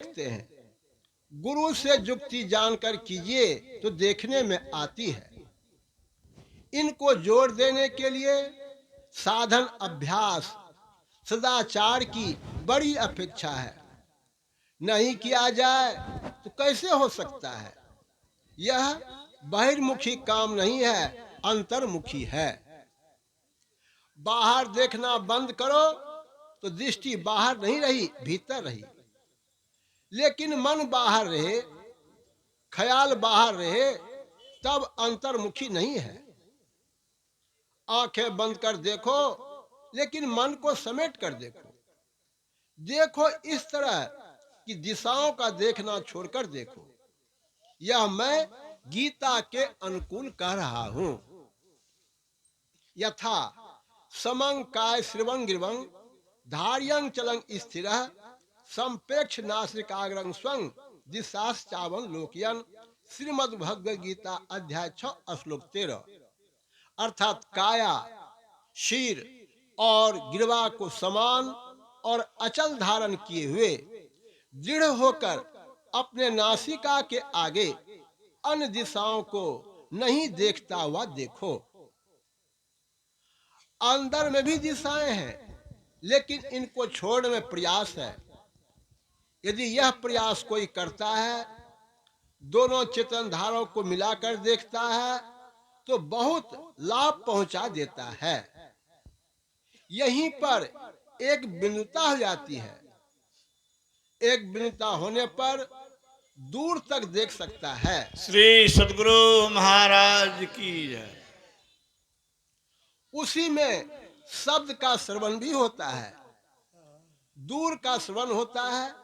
देखते हैं। गुरु से जुक्ति जानकर कीजिए तो देखने में आती है। इनको जोड़ देने के लिए साधन, अभ्यास, सदाचार की बड़ी अपेक्षा है। नहीं किया जाए तो कैसे हो सकता है? यह बहिर्मुखी काम नहीं है, अंतर्मुखी है। बाहर देखना बंद करो तो दृष्टि बाहर नहीं रही, भीतर रही। लेकिन मन बाहर रहे, ख्याल बाहर रहे, तब अंतर्मुखी नहीं है। आंखें बंद कर देखो, लेकिन मन को समेट कर देखो। देखो इस तरह कि दिशाओं का देखना छोड़कर देखो। यह मैं गीता के अनुकूल कह रहा हूं। यथा समं काय श्रिवं गिरवं धार्यं चलं स्थिरः संपेक्ष नासिकाग्रं स्वं दिशाश्चावं लोकयन। श्रीमद् भगवद गीता अध्याय 6 श्लोक 13। अर्थात काया, शीर और गिरवा को समान और अचल धारण किए हुए दृढ़ होकर अपने नासिका के आगे अन्य दिशाओं को नहीं देखता हुआ देखो। अंदर में भी दिशाएं हैं, लेकिन इनको छोड़ने में प्रयास है। यदि यह प्रयास कोई करता है, दोनों चेतन धाराओं को मिलाकर देखता है, तो बहुत लाभ पहुंचा देता है। यहीं पर एक भिन्नता हो जाती है। एक भिन्नता होने पर दूर तक देख सकता है। श्री सद्गुरु महाराज की जय। उसी में शब्द का श्रवण भी होता है, दूर का श्रवण होता है।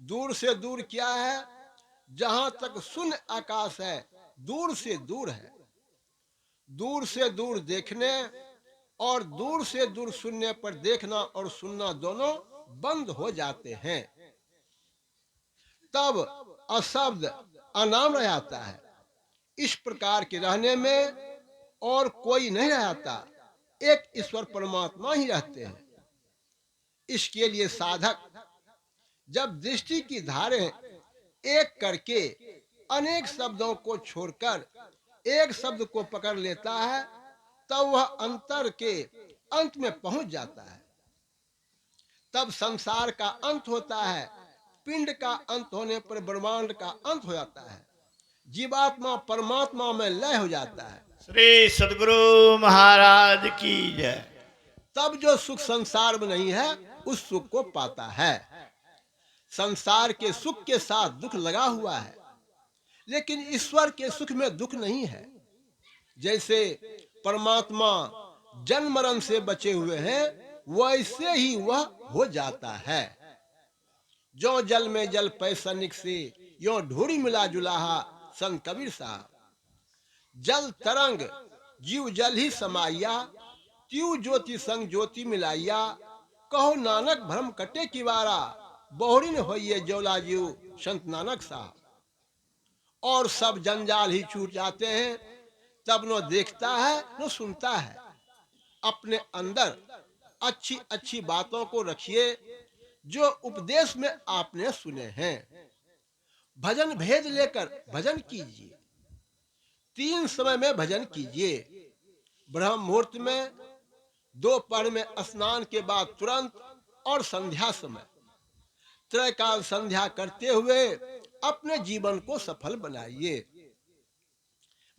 दूर से दूर क्या है? जहां तक शून्य आकाश है, दूर से दूर है। दूर से दूर देखने और दूर से दूर सुनने पर देखना और सुनना दोनों बंद हो जाते हैं। तब अशब्द अनाम रह जाता है। इस प्रकार के रहने में और कोई नहीं रहता, एक ईश्वर परमात्मा ही रहते हैं। इसके लिए साधक जब दृष्टि की धारें एक करके अनेक शब्दों को छोड़कर एक शब्द को पकड़ लेता है, तब वह अंतर के अंत में पहुंच जाता है। तब संसार का अंत होता है। पिंड का अंत होने पर ब्रह्मांड का अंत हो जाता है। जीवात्मा परमात्मा में लय हो जाता है। श्री सद्गुरु महाराज की जय। तब जो सुख संसार में नहीं है, उस सुख को पाता है। संसार के सुख के साथ दुख लगा हुआ है, लेकिन ईश्वर के सुख में दुख नहीं है। जैसे परमात्मा जन्म मरण से बचे हुए हैं, वैसे ही वह हो जाता है। जो जल में जल पैसा निकसे, यो ढूरी मिला जुलाहा, संत कबीर साहब। जल तरंग जीव जल ही समाइया, त्यू ज्योति संग ज्योति मिलाइया। कहो नानक भ्रम कटे की वारा, बहुरी न होइए जौला जीव, संत नानक साहब। और सब जंजाल ही छूट जाते हैं। तब न देखता है न सुनता है। अपने अंदर अच्छी अच्छी बातों को रखिए जो उपदेश में आपने सुने हैं। भजन भेद लेकर भजन कीजिए। 3 समय में भजन कीजिए। ब्रह्म मुहूर्त में, दोपहर में स्नान के बाद तुरंत, और संध्या समय। त्रैकाल संध्या करते हुए अपने जीवन को सफल बनाइए।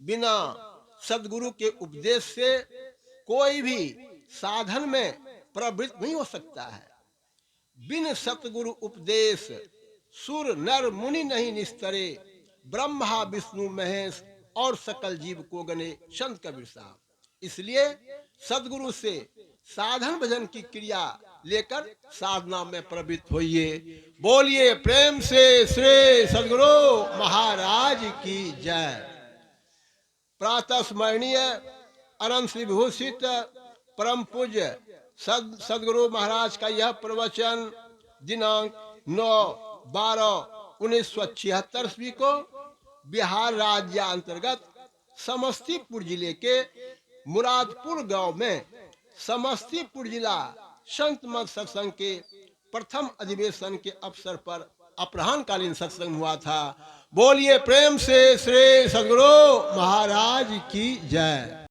बिना सदगुरु के उपदेश से कोई भी साधन में प्रवृत्त नहीं हो सकता है। बिन सतगुरु उपदेश सुर नर मुनि नहीं निस्तरे, ब्रह्मा विष्णु महेश और सकल जीव को गने, संत कबीर साहब। इसलिए सदगुरु से साधन भजन की क्रिया लेकर साधना में प्रवृत्त होइए। बोलिए प्रेम से श्री सदगुरु महाराज की जय। प्रातः स्मरणीय अनंत श्री विभूषित परम पूज्य सदगुरु महाराज का यह प्रवचन दिनांक 9/12/1976 ईस्वी को बिहार राज्य अंतर्गत समस्तीपुर जिले के मुरादपुर गांव में समस्तीपुर जिला संत मत सत्संग के प्रथम अधिवेशन के अवसर पर अपराह्नकालीन सत्संग हुआ था। बोलिए प्रेम से श्री सद्गुरु महाराज की जय।